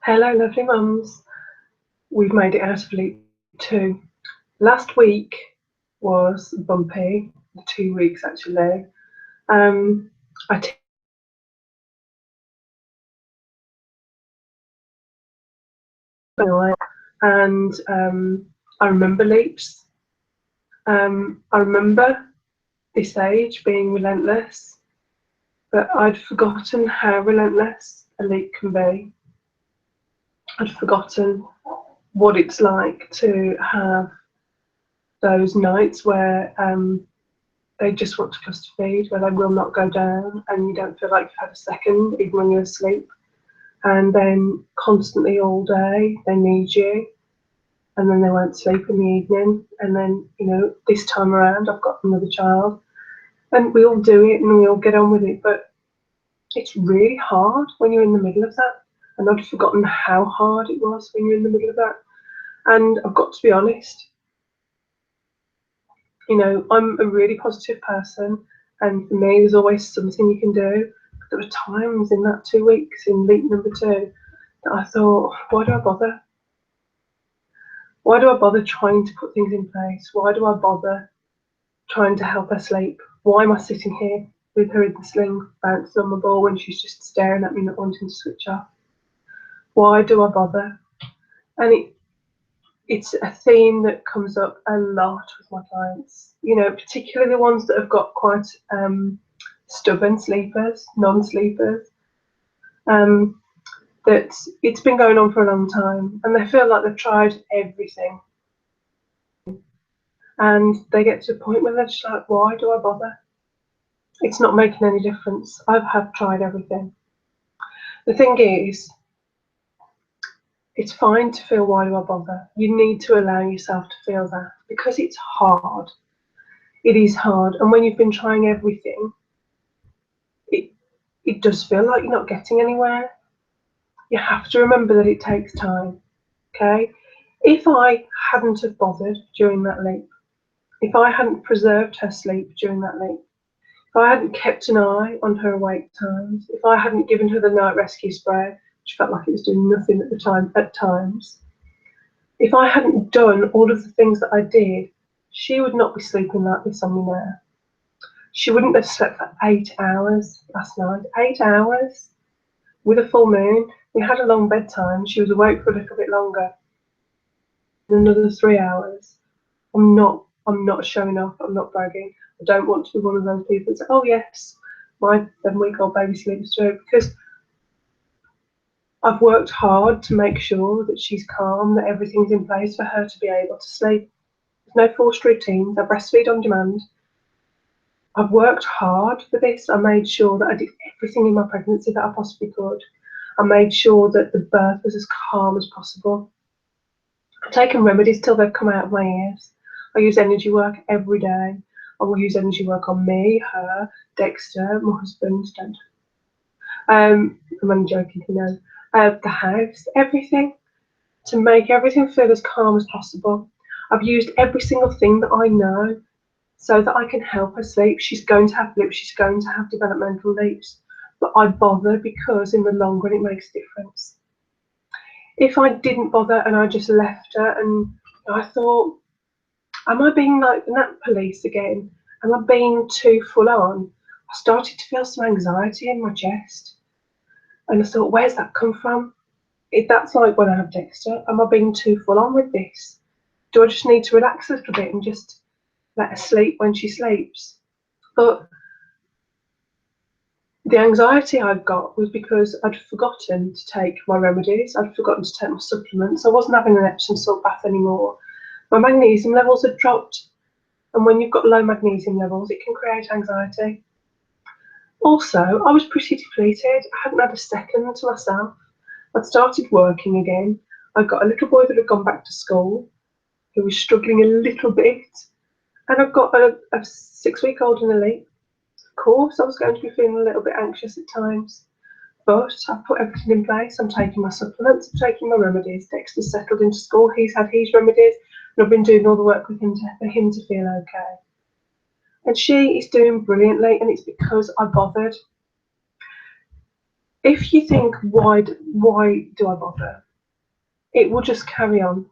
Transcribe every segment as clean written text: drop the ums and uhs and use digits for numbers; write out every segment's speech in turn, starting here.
Hello, lovely mums. We've made it out of Leap 2. Last week was bumpy, 2 weeks actually. I and I remember leaps. I remember this age being relentless, but I'd forgotten how relentless a leap can be. I'd forgotten what it's like to have those nights where they just want to cluster feed, where they will not go down and you don't feel like you've had a second even when you're asleep. And then constantly all day they need you, and then they won't sleep in the evening. And then, this time around I've got another child, and we all do it and we all get on with it, but it's really hard when you're in the middle of that. And I'd forgotten how hard it was when you're in the middle of that. And I've got to be honest, I'm a really positive person, and for me, there's always something you can do. But there were times in that 2 weeks in leap number 2 that I thought, why do I bother? Why do I bother trying to put things in place? Why do I bother trying to help her sleep? Why am I sitting here with her in the sling, bouncing on the ball when she's just staring at me, not wanting to switch off? Why do I bother? And it's a theme that comes up a lot with my clients, particularly the ones that have got quite stubborn sleepers, non-sleepers, that it's been going on for a long time and they feel like they've tried everything. And they get to a point where they're just like, why do I bother? It's not making any difference. I've tried everything. The thing is, it's fine to feel why do I bother. You need to allow yourself to feel that, because it's hard. It is hard, and when you've been trying everything, it does feel like you're not getting anywhere. You have to remember that it takes time, okay? If I hadn't have bothered during that leap, if I hadn't preserved her sleep during that leap, if I hadn't kept an eye on her awake times, if I hadn't given her the night rescue spray, which felt like it was doing nothing at the time at times, if I hadn't done all of the things that I did, she would not be sleeping like this on me now. She wouldn't have slept for 8 hours last night. 8 hours with a full moon. We had a long bedtime. She was awake for a little bit longer. Another 3 hours. I'm not showing off. I'm not bragging. I don't want to be one of those people that say, oh yes, my 7-week-old baby sleeps through, because I've worked hard to make sure that she's calm, that everything's in place for her to be able to sleep. There's no forced routines. I breastfeed on demand. I've worked hard for this. I made sure that I did everything in my pregnancy that I possibly could. I made sure that the birth was as calm as possible. I've taken remedies till they've come out of my ears. I use energy work every day. I will use energy work on me, her, Dexter, my husband, don't. I'm only joking, the house, everything, to make everything feel as calm as possible. I've used every single thing that I know so that I can help her sleep. She's going to have leaps, she's going to have developmental leaps, but I bother because in the long run it makes a difference. If I didn't bother and I just left her, and I thought, am I being like the nap police again? Am I being too full on? I started to feel some anxiety in my chest, and I thought, where's that come from? That's like when I have Dexter. Am I being too full on with this? Do I just need to relax a little bit and just let her sleep when she sleeps? But the anxiety I've got was because I'd forgotten to take my remedies. I'd forgotten to take my supplements. I wasn't having an Epsom salt bath anymore. My magnesium levels had dropped. And when you've got low magnesium levels, it can create anxiety. Also, I was pretty depleted. I hadn't had a second to myself. I'd started working again. I'd got a little boy that had gone back to school, who was struggling a little bit. And I've got a 6-week-old in a leap. Of course, I was going to be feeling a little bit anxious at times, but I've put everything in place. I'm taking my supplements, I'm taking my remedies. Dexter's settled into school, he's had his remedies, and I've been doing all the work with him for him to feel okay. And she is doing brilliantly, and it's because I bothered. If you think, why do I bother? It will just carry on.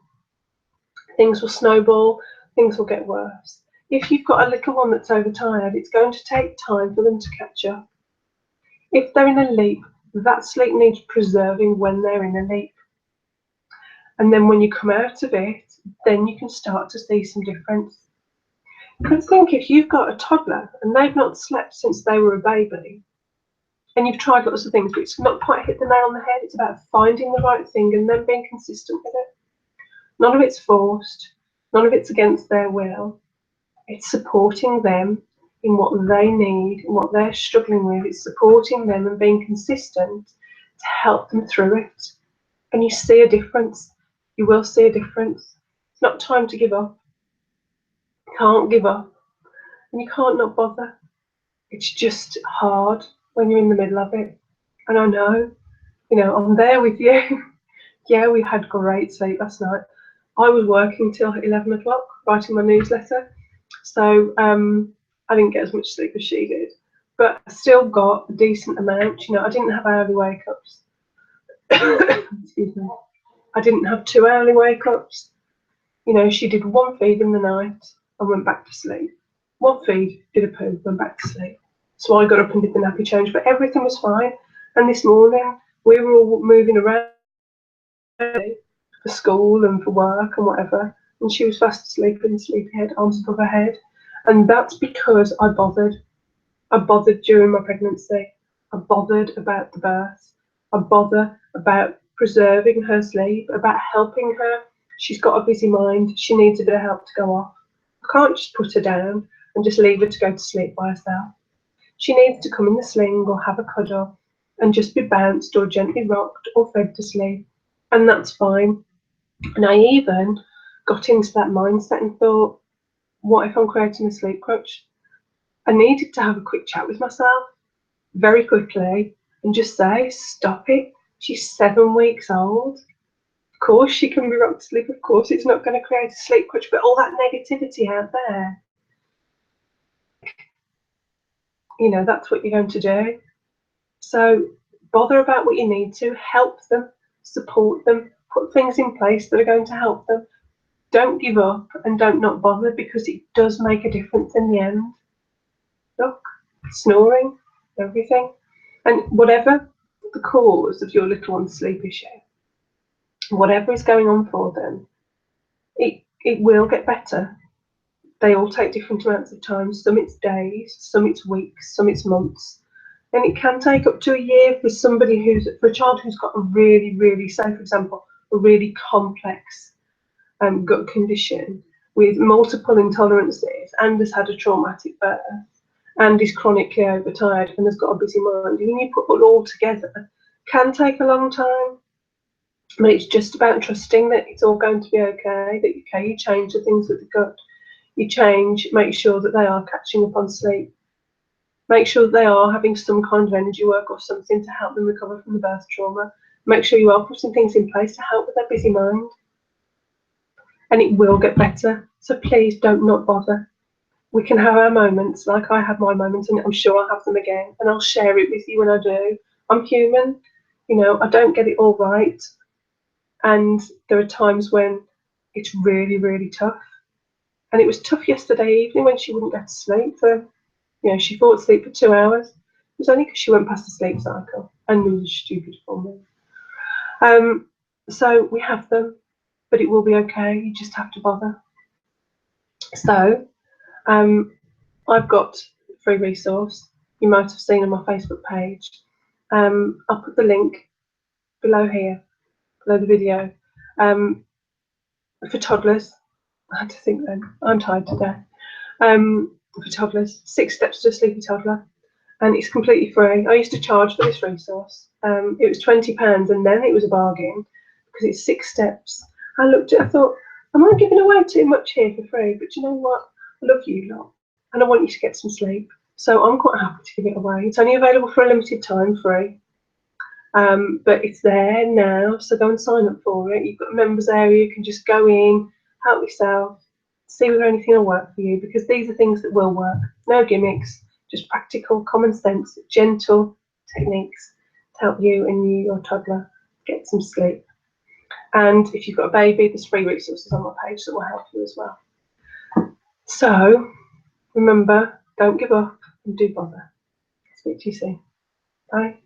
Things will snowball, things will get worse. If you've got a little one that's overtired, it's going to take time for them to catch up. If they're in a leap, that sleep needs preserving when they're in a leap. And then when you come out of it, then you can start to see some difference. Because think, if you've got a toddler and they've not slept since they were a baby, and you've tried lots of things, but it's not quite hit the nail on the head, it's about finding the right thing and then being consistent with it. None of it's forced, none of it's against their will. It's supporting them in what they need, in what they're struggling with. It's supporting them and being consistent to help them through it. And you see a difference. You will see a difference. It's not time to give up. You can't give up. And you can't not bother. It's just hard when you're in the middle of it. And I know, I'm there with you. Yeah, we had great sleep last night. I was working till 11 o'clock, writing my newsletter. So I didn't get as much sleep as she did. But I still got a decent amount. I didn't have early wake-ups. Excuse me. I didn't have 2 early wake-ups. She did 1 feed in the night and went back to sleep. 1 feed, did a poo, went back to sleep. So I got up and did the nappy change, but everything was fine. And this morning, we were all moving around for school and for work and whatever, and she was fast asleep in the sleepy head, arms above her head. And that's because I bothered. I bothered during my pregnancy. I bothered about the birth. I bother about preserving her sleep, about helping her. She's got a busy mind. She needs a bit of help to go off. I can't just put her down and just leave her to go to sleep by herself. She needs to come in the sling or have a cuddle and just be bounced or gently rocked or fed to sleep. And that's fine. And I even got into that mindset and thought, what if I'm creating a sleep coach? I needed to have a quick chat with myself very quickly and just say, stop it. She's 7 weeks old. Of course she can be rocked to sleep. Of course it's not going to create a sleep coach, but all that negativity out there, that's what you're going to do. So bother about what you need to, help them, support them, put things in place that are going to help them. Don't give up and don't not bother, because it does make a difference in the end. Look, snoring, everything. And whatever the cause of your little one's sleep issue, whatever is going on for them, it will get better. They all take different amounts of time. Some it's days, some it's weeks, some it's months. And it can take up to a year for for a child who's got a really, really, say for example, a really complex gut condition with multiple intolerances and has had a traumatic birth and is chronically overtired and has got a busy mind. And you put it all together, can take a long time. But it's just about trusting that it's all going to be okay, that you change the things with the gut. You make sure that they are catching up on sleep. Make sure that they are having some kind of energy work or something to help them recover from the birth trauma. Make sure you are putting things in place to help with their busy mind. And it will get better. So please don't not bother. We can have our moments, like I have my moments, and I'm sure I'll have them again. And I'll share it with you when I do. I'm human. I don't get it all right. And there are times when it's really, really tough. And it was tough yesterday evening when she wouldn't get to sleep she fought sleep for 2 hours. It was only because she went past the sleep cycle and it was stupid for me. So we have them, but it will be okay. You just have to bother. So I've got a free resource you might have seen on my Facebook page. I'll put the link below here, below the video, for toddlers. I had to think then. I'm tired today. For toddlers, 6 steps to a sleepy toddler, and it's completely free. I used to charge for this resource. It was £20, and then it was a bargain because it's 6 steps. I looked at it, I thought, am I giving away too much here for free? But you know what? I love you lot, and I want you to get some sleep. So I'm quite happy to give it away. It's only available for a limited time, free. But it's there now, so go and sign up for it. You've got a members area, you can just go in, help yourself, see whether anything will work for you, because these are things that will work. No gimmicks, just practical, common sense, gentle techniques help you and your toddler get some sleep. And if you've got a baby, there's free resources on my page that will help you as well. So remember, don't give up and do bother. Speak to you soon. Bye.